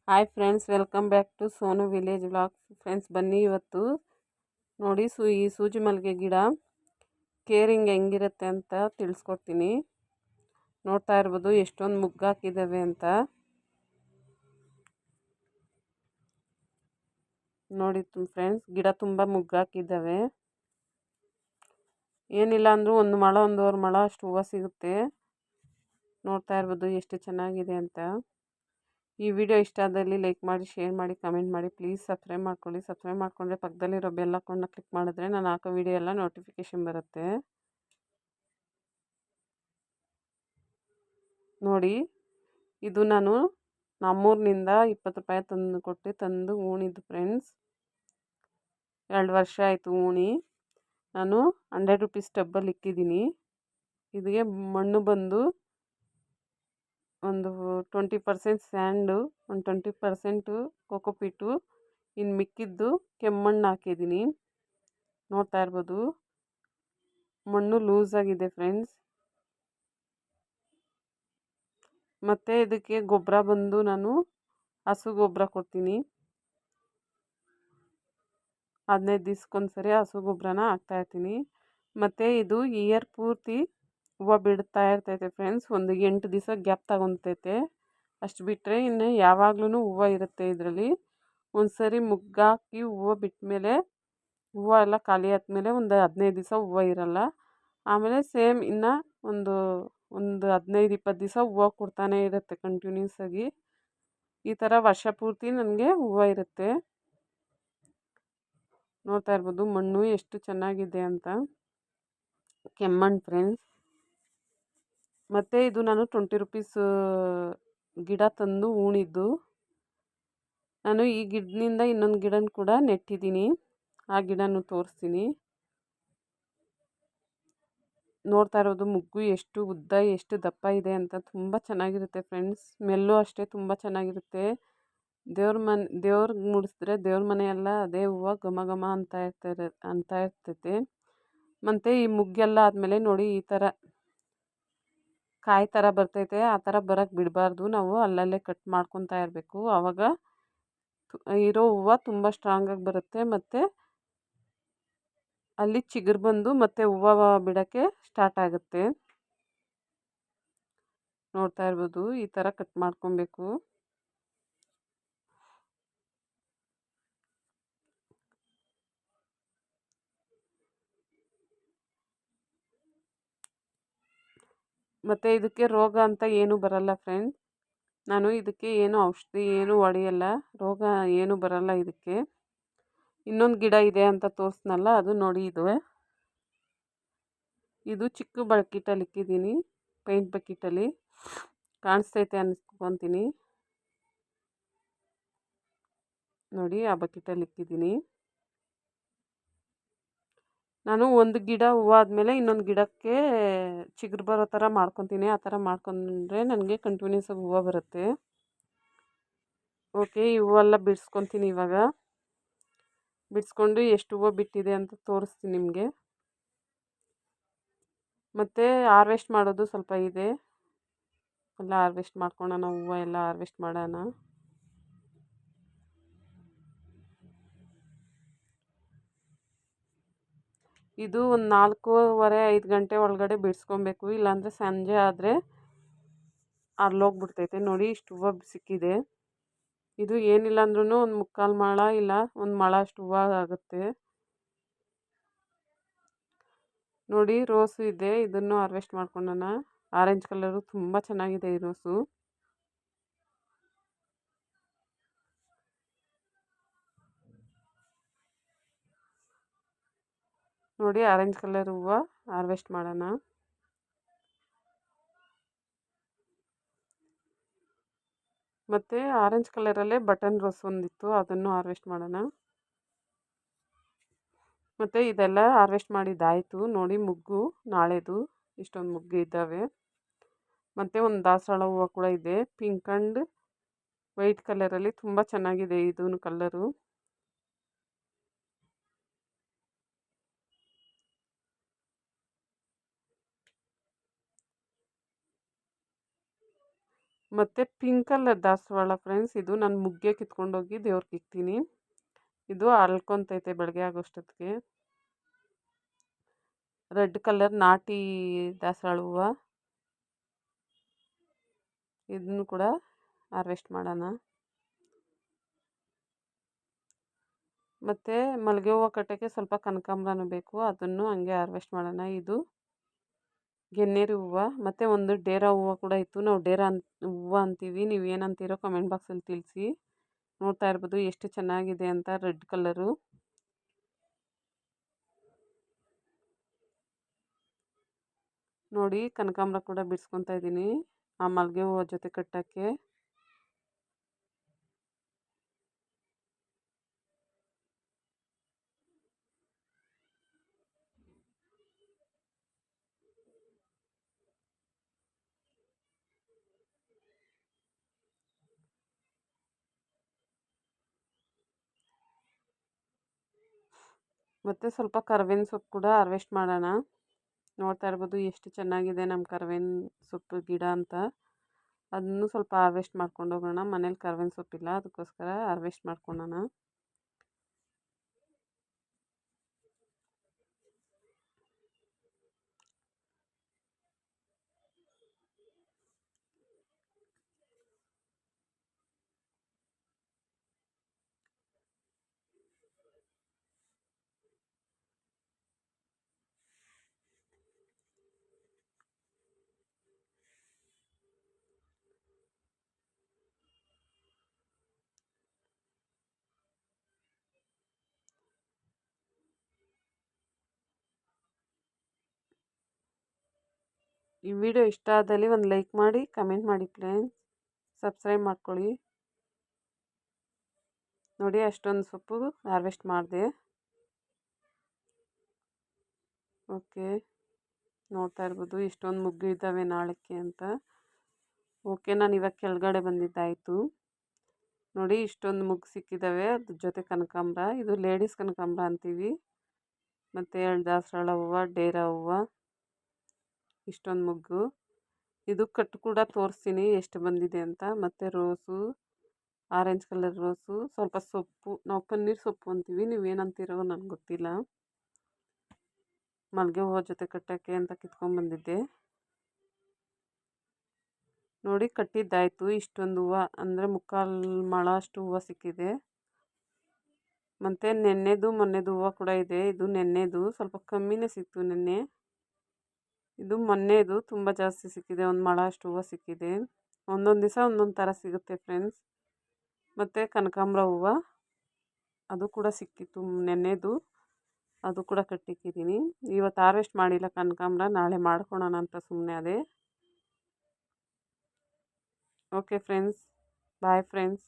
Hi friends, welcome back to Sonu village vlog. Friends, ಬನ್ನಿ ಇವತ್ತು ನೋಡಿ ಈ ಸೂಜಿ ಮಲ್ಲಿಗೆ ಗಿಡ ಕೇರಿಂಗ್ ಹೆಂಗಿರುತ್ತೆ ಅಂತ ತಿಳಿಸ್ಕೊಡ್ತೀನಿ. ನೋಡ್ತಾ ಇರ್ಬೋದು ಎಷ್ಟೊಂದು ಮುಗ್ಗಾಕಿದ್ದಾವೆ ಅಂತ. ನೋಡಿ ಫ್ರೆಂಡ್ಸ್, ಗಿಡ ತುಂಬ ಮುಗ್ಗಾಕಿದ್ದಾವೆ. ಏನಿಲ್ಲ ಅಂದರೂ ಒಂದು ಮೊಳ ಒಂದೂವರೆ ಮೊಳ ಅಷ್ಟು ಹೂವು ಸಿಗುತ್ತೆ. ನೋಡ್ತಾ ಇರ್ಬೋದು ಎಷ್ಟು ಚೆನ್ನಾಗಿದೆ ಅಂತ. ಈ ವಿಡಿಯೋ ಇಷ್ಟ ಆದಲ್ಲಿ ಲೈಕ್ ಮಾಡಿ, ಶೇರ್ ಮಾಡಿ, ಕಮೆಂಟ್ ಮಾಡಿ. ಪ್ಲೀಸ್ ಸಬ್ಸ್ಕ್ರೈಬ್ ಮಾಡ್ಕೊಳ್ಳಿ. ಸಬ್ಸ್ಕ್ರೈಬ್ ಮಾಡಿಕೊಂಡ್ರೆ ಪಕ್ಕದಲ್ಲಿರೋ ಬೆಲ್ ಐಕಾನ್ನ ಕ್ಲಿಕ್ ಮಾಡಿದ್ರೆ ನಾನು ಹಾಕೋ ವಿಡಿಯೋ ಎಲ್ಲ ನೋಟಿಫಿಕೇಷನ್ ಬರುತ್ತೆ. ನೋಡಿ, ಇದು ನಾನು ನಮ್ಮೂರಿನಿಂದ 20 ರೂಪಾಯಿ ತಂದು ಉಣಿದ್ದು ಫ್ರೆಂಡ್ಸ್. 2 ವರ್ಷ ಆಯಿತು ಉಣಿ. ನಾನು 100 ರೂಪೀಸ್ ಟಬ್ಬಲ್ಲಿ ಇಕ್ಕಿದ್ದೀನಿ. ಇದಕ್ಕೆ ಮಣ್ಣು ಬಂದು ಒಂದು 20% ಸ್ಯಾಂಡು, ಒಂದು 20% ಕೋಕೋಪೀಟು, ಇನ್ನು ಮಿಕ್ಕಿದ್ದು ಕೆಮ್ಮಣ್ಣು ಹಾಕಿದ್ದೀನಿ. ನೋಡ್ತಾ ಇರ್ಬೋದು ಮಣ್ಣು ಲೂಸಾಗಿದೆ ಫ್ರೆಂಡ್ಸ್. ಮತ್ತು ಇದಕ್ಕೆ ಗೊಬ್ಬರ ಬಂದು ನಾನು ಹಸು ಗೊಬ್ಬರ ಕೊಡ್ತೀನಿ. 15 ದಿವ್ಸಕ್ಕೊಂದ್ಸರಿ ಹಸು ಗೊಬ್ಬರನ ಹಾಕ್ತಾಯಿರ್ತೀನಿ. ಮತ್ತು ಇದು ಇಯರ್ ಪೂರ್ತಿ ಹೂವು ಬಿಡ್ತಾ ಇರ್ತೈತೆ ಫ್ರೆಂಡ್ಸ್. ಒಂದು 8 ದಿವಸ ಗ್ಯಾಪ್ ತಗೊತೈತೆ. ಅಷ್ಟು ಬಿಟ್ಟರೆ ಇನ್ನು ಯಾವಾಗ್ಲೂ ಹೂವು ಇರುತ್ತೆ ಇದರಲ್ಲಿ. ಒಂದು ಸರಿ ಮುಗ್ಗಾಕಿ ಹೂವು ಬಿಟ್ಟಮೇಲೆ, ಹೂವು ಎಲ್ಲ ಖಾಲಿ ಆದಮೇಲೆ ಒಂದು 15 ದಿವಸ ಹೂವು ಇರಲ್ಲ. ಆಮೇಲೆ ಸೇಮ್ ಇನ್ನು ಒಂದು 15-20 ದಿವಸ ಹೂವು ಕೊಡ್ತಾನೆ ಇರುತ್ತೆ ಕಂಟಿನ್ಯೂಸ್ ಆಗಿ. ಈ ಥರ ವರ್ಷ ಪೂರ್ತಿ ನನಗೆ ಹೂವು ಇರುತ್ತೆ. ನೋಡ್ತಾ ಇರ್ಬೋದು ಮಣ್ಣು ಎಷ್ಟು ಚೆನ್ನಾಗಿದೆ ಅಂತ. ಕೆಮ್ಮಣ್ಣು ಫ್ರೆಂಡ್ಸ್. ಮತ್ತು ಇದು ನಾನು 20 ರೂಪೀಸ್ ಗಿಡ ತಂದು ಉಣಿದ್ದು. ನಾನು ಈ ಗಿಡದಿಂದ ಇನ್ನೊಂದು ಗಿಡನ ಕೂಡ ನೆಟ್ಟಿದ್ದೀನಿ. ಆ ಗಿಡನೂ ತೋರಿಸ್ತೀನಿ. ನೋಡ್ತಾ ಇರೋದು ಮುಗ್ಗು ಎಷ್ಟು ಉದ್ದ, ಎಷ್ಟು ದಪ್ಪ ಇದೆ ಅಂತ. ತುಂಬ ಚೆನ್ನಾಗಿರುತ್ತೆ ಫ್ರೆಂಡ್ಸ್. ಸ್ಮೆಲ್ಲು ಅಷ್ಟೇ ತುಂಬ ಚೆನ್ನಾಗಿರುತ್ತೆ. ದೇವ್ರಿಗೆ ಮುಡಿಸಿದ್ರೆ ದೇವ್ರ ಮನೆಯೆಲ್ಲ ಅದೇ ಹೂವು ಘಮ ಘಮ ಅಂತ ಇರ್ತೈತೆ. ಮತ್ತು ಈ ಮುಗ್ಗೆಲ್ಲ ಆದಮೇಲೆ ನೋಡಿ ಈ ಥರ ಕಾಯಿ ಥರ ಬರ್ತೈತೆ. ಆ ಥರ ಬರೋಕ್ಕೆ ಬಿಡಬಾರ್ದು. ನಾವು ಅಲ್ಲಲ್ಲೇ ಕಟ್ ಮಾಡ್ಕೊತಾ ಇರಬೇಕು. ಆವಾಗ ಇರೋ ಹೂವು ತುಂಬ ಸ್ಟ್ರಾಂಗಾಗಿ ಬರುತ್ತೆ. ಮತ್ತು ಅಲ್ಲಿ ಚಿಗುರು ಬಂದು ಮತ್ತೆ ಹೂವು ಬಿಡೋಕ್ಕೆ ಸ್ಟಾರ್ಟ್ ಆಗುತ್ತೆ. ನೋಡ್ತಾ ಇರ್ಬೋದು ಈ ಥರ ಕಟ್ ಮಾಡ್ಕೊಬೇಕು. ಮತ್ತು ಇದಕ್ಕೆ ರೋಗ ಅಂತ ಏನೂ ಬರಲ್ಲ ಫ್ರೆಂಡ್ಸ್. ನಾನು ಇದಕ್ಕೆ ಏನು ಔಷಧಿ ಏನು ಹೊಡೆಯಲ್ಲ. ರೋಗ ಏನು ಬರಲ್ಲ ಇದಕ್ಕೆ. ಇನ್ನೊಂದು ಗಿಡ ಇದೆ ಅಂತ ತೋರಿಸ್ನಲ್ಲ, ಅದು ನೋಡಿ ಇದು ಚಿಕ್ಕ ಬಕೆಟಲ್ಲಿ ಇಕ್ಕಿದ್ದೀನಿ. ಪೇಂಟ್ ಬಕೆಟಲ್ಲಿ ಕಾಣಿಸ್ತೈತೆ ಅನ್ಸ್ಕೊತೀನಿ. ನೋಡಿ ಆ ಬಕೆಟಲ್ಲಿ ಇಕ್ಕಿದ್ದೀನಿ. ನಾನು ಒಂದು ಗಿಡ ಹೂವು ಆದಮೇಲೆ ಇನ್ನೊಂದು ಗಿಡಕ್ಕೆ ಚಿಗುರು ಬರೋ ಥರ ಮಾಡ್ಕೊತೀನಿ. ಆ ಥರ ಮಾಡ್ಕೊಂಡ್ರೆ ನನಗೆ ಕಂಟಿನ್ಯೂಸ್ ಆಗಿ ಹೂವು ಬರುತ್ತೆ. ಓಕೆ, ಈ ಹೂವೆಲ್ಲ ಬಿಡಿಸ್ಕೊತೀನಿ ಇವಾಗ. ಬಿಡಿಸ್ಕೊಂಡು ಎಷ್ಟು ಹೂವು ಬಿಟ್ಟಿದೆ ಅಂತ ತೋರಿಸ್ತೀನಿ ನಿಮಗೆ. ಮತ್ತು ಹಾರ್ವೆಸ್ಟ್ ಮಾಡೋದು ಸ್ವಲ್ಪ ಇದೆ. ಎಲ್ಲ ಹಾರ್ವೆಸ್ಟ್ ಮಾಡ್ಕೊಳ್ಳೋಣ, ಹೂವು ಎಲ್ಲ ಹಾರ್ವೆಸ್ಟ್ ಮಾಡೋಣ. ಇದು ಒಂದು 4:30-5 ಗಂಟೆ ಒಳಗಡೆ ಬಿಡಿಸ್ಕೊಬೇಕು. ಇಲ್ಲಾಂದರೆ ಸಂಜೆ ಆದರೆ ಅರ್ಲೋಗ್ಬಿಡ್ತೈತೆ. ನೋಡಿ ಇಷ್ಟು ಹೂವು ಸಿಕ್ಕಿದೆ. ಇದು ಏನಿಲ್ಲ ಅಂದ್ರೂ ಒಂದು 3/4 ಮೊಳ ಇಲ್ಲ 1 ಮೊಳ ಅಷ್ಟು ಹೂವು ಆಗುತ್ತೆ. ನೋಡಿ ರೋಸು ಇದೆ, ಇದನ್ನು ಹಾರ್ವೆಸ್ಟ್ ಮಾಡ್ಕೊಳ್ಳೋಣ. ಆರೆಂಜ್ ಕಲರು ತುಂಬ ಚೆನ್ನಾಗಿದೆ ಈ ರೋಸು. ನೋಡಿ ಆರೆಂಜ್ ಕಲರ್ ಹೂವು ಹಾರ್ವೆಸ್ಟ್ ಮಾಡೋಣ. ಮತ್ತು ಆರೆಂಜ್ ಕಲರಲ್ಲೇ ಬಟನ್ ರೋಸ್ ಒಂದಿತ್ತು, ಅದನ್ನು ಹಾರ್ವೆಸ್ಟ್ ಮಾಡೋಣ. ಮತ್ತು ಇದೆಲ್ಲ ಹಾರ್ವೆಸ್ಟ್ ಮಾಡಿದ್ದಾಯಿತು. ನೋಡಿ ಮುಗ್ಗು ನಾಳೆದು ಇಷ್ಟೊಂದು ಮುಗ್ಗು ಇದ್ದಾವೆ. ಮತ್ತು ಒಂದು ದಾಸವಾಳ ಹೂವು ಕೂಡ ಇದೆ, ಪಿಂಕ್ ಆ್ಯಂಡ್ ವೈಟ್ ಕಲರಲ್ಲಿ. ತುಂಬ ಚೆನ್ನಾಗಿದೆ ಇದೂ ಕಲ್ಲರು. ಮತ್ತು ಪಿಂಕ್ ಕಲರ್ ದಾಸವಾಳ ಫ್ರೆಂಡ್ಸ್, ಇದು ನಾನು ಮುಗ್ಗೆ ಕಿತ್ಕೊಂಡೋಗಿ ದೇವ್ರಿಗೆ ಇಕ್ತೀನಿ. ಇದು ಅಳ್ಕೊತೈತೆ ಬೆಳಗ್ಗೆ ಆಗೋಷ್ಟೊತ್ತಿಗೆ. ರೆಡ್ ಕಲರ್ ನಾಟಿ ದಾಸವಾಳ ಹೂವು, ಇದನ್ನು ಕೂಡ ಹಾರ್ವೆಸ್ಟ್ ಮಾಡೋಣ. ಮತ್ತು ಮಲ್ಲಿಗೆ ಹೂವು ಕಟ್ಟೋಕ್ಕೆ ಸ್ವಲ್ಪ ಕನಕಾಂಬರನೂ ಬೇಕು, ಅದನ್ನು ಹಂಗೆ ಹಾರ್ವೆಸ್ಟ್ ಮಾಡೋಣ. ಇದು ಗೆನ್ನೇರು ಹೂವು ಮತ್ತು ಒಂದು ಡೇರಾ ಹೂವು ಕೂಡ ಇತ್ತು. ನಾವು ಡೇರಾ ಹೂವು ಅಂತೀವಿ, ನೀವು ಏನಂತೀರೋ ಕಮೆಂಟ್ ಬಾಕ್ಸಲ್ಲಿ ತಿಳಿಸಿ. ನೋಡ್ತಾ ಇರ್ಬೋದು ಎಷ್ಟು ಚೆನ್ನಾಗಿದೆ ಅಂತ, ರೆಡ್ ಕಲರು. ನೋಡಿ ಕನಕಾಂಬರ ಕೂಡ ಬಿಡಿಸ್ಕೊತಾ ಇದ್ದೀನಿ ಆ ಮಲ್ಲಿಗೆ ಹೂವು ಜೊತೆ ಕಟ್ಟೋಕ್ಕೆ. ಮತ್ತು ಸ್ವಲ್ಪ ಕರ್ಬೇವಿನ ಸೊಪ್ಪು ಕೂಡ ಹಾರ್ವೆಸ್ಟ್ ಮಾಡೋಣ. ನೋಡ್ತಾ ಇರ್ಬೋದು ಎಷ್ಟು ಚೆನ್ನಾಗಿದೆ ನಮ್ಮ ಕರ್ಬೇವಿನ ಸೊಪ್ಪು ಗಿಡ ಅಂತ. ಅದನ್ನು ಸ್ವಲ್ಪ ಹಾರ್ವೆಸ್ಟ್ ಮಾಡ್ಕೊಂಡು ಹೋಗೋಣ. ಮನೇಲಿ ಕರ್ಬೇವಿನ ಸೊಪ್ಪಿಲ್ಲ, ಅದಕ್ಕೋಸ್ಕರ ಹಾರ್ವೆಸ್ಟ್ ಮಾಡ್ಕೊಳ್ಳೋಣ. ಈ ವಿಡಿಯೋ ಇಷ್ಟ ಆದಲ್ಲಿ ಒಂದು ಲೈಕ್ ಮಾಡಿ, ಕಮೆಂಟ್ ಮಾಡಿ ಫ್ರೆಂಡ್ಸ್, ಸಬ್ಸ್ಕ್ರೈಬ್ ಮಾಡ್ಕೊಳ್ಳಿ. ನೋಡಿ ಅಷ್ಟೊಂದು ಸೊಪ್ಪು ಹಾರ್ವೆಸ್ಟ್ ಮಾಡಿದೆ. ಓಕೆ, ನೋಡ್ತಾ ಇರ್ಬೋದು ಇಷ್ಟೊಂದು ಮುಗ್ಗು ಇದ್ದಾವೆ ನಾಳೆಗೆ ಅಂತ. ಓಕೆ, ನಾನು ಇವಾಗ ಕೆಳಗಡೆ ಬಂದಿದ್ದಾಯಿತು. ನೋಡಿ ಇಷ್ಟೊಂದು ಮುಗ್ಗು ಸಿಕ್ಕಿದ್ದಾವೆ, ಅದ್ರ ಜೊತೆ ಕನಕಾಂಬರ. ಇದು ಲೇಡೀಸ್ ಕನಕಾಂಬರ ಅಂತೀವಿ. ಮತ್ತು 2 ದಾಸವಾಳ ಹೂವು, ಡೇರಾ ಹೂವು, ಇಷ್ಟೊಂದು ಮುಗ್ಗು. ಇದು ಕಟ್ಟು ಕೂಡ ತೋರಿಸ್ತೀನಿ ಎಷ್ಟು ಬಂದಿದೆ ಅಂತ. ಮತ್ತು ರೋಸು, ಆರೆಂಜ್ ಕಲರ್ ರೋಸು, ಸ್ವಲ್ಪ ಸೊಪ್ಪು, ನಾವು ಪನ್ನೀರ್ ಸೊಪ್ಪು ಅಂತೀವಿ, ನೀವೇನಂತೀರೋ ನನಗೆ ಗೊತ್ತಿಲ್ಲ. ಮಲ್ಲಿಗೆ ಹೂವು ಜೊತೆ ಕಟ್ಟೋಕ್ಕೆ ಅಂತ ಕಿತ್ಕೊಂಡ್ಬಂದಿದ್ದೆ. ನೋಡಿ ಕಟ್ಟಿದ್ದಾಯಿತು. ಇಷ್ಟೊಂದು ಹೂವು ಅಂದರೆ 3/4 ಮೊಳ ಅಷ್ಟು ಹೂವು ಸಿಕ್ಕಿದೆ. ಮತ್ತು ನೆನ್ನೆದು ಮೊನ್ನೆದು ಹೂವು ಕೂಡ ಇದೆ. ಇದು ನೆನ್ನೆದು, ಸ್ವಲ್ಪ ಕಮ್ಮಿನೇ ಸಿಕ್ತು ನೆನ್ನೆ. ಇದು ಮೊನ್ನೆದು ತುಂಬ ಜಾಸ್ತಿ ಸಿಕ್ಕಿದೆ, 1 ಮೊಳ ಅಷ್ಟು ಹೂವು ಸಿಕ್ಕಿದೆ. ಒಂದೊಂದು ದಿವಸ ಒಂದೊಂದು ಥರ ಸಿಗುತ್ತೆ ಫ್ರೆಂಡ್ಸ್. ಮತ್ತು ಕನಕಾಂಬರ ಹೂವು ಅದು ಕೂಡ ಸಿಕ್ಕಿತ್ತು ನೆನ್ನೆದು, ಅದು ಕೂಡ ಕಟ್ಟಿಕ್ಕಿದ್ದೀನಿ. ಇವತ್ತು ಹಾರ್ವೆಸ್ಟ್ ಮಾಡಿಲ್ಲ ಕನಕಾಂಬರ, ನಾಳೆ ಮಾಡ್ಕೊಳೋಣ ಅಂತ ಸುಮ್ಮನೆ ಅದೇ. Okay friends, bye friends.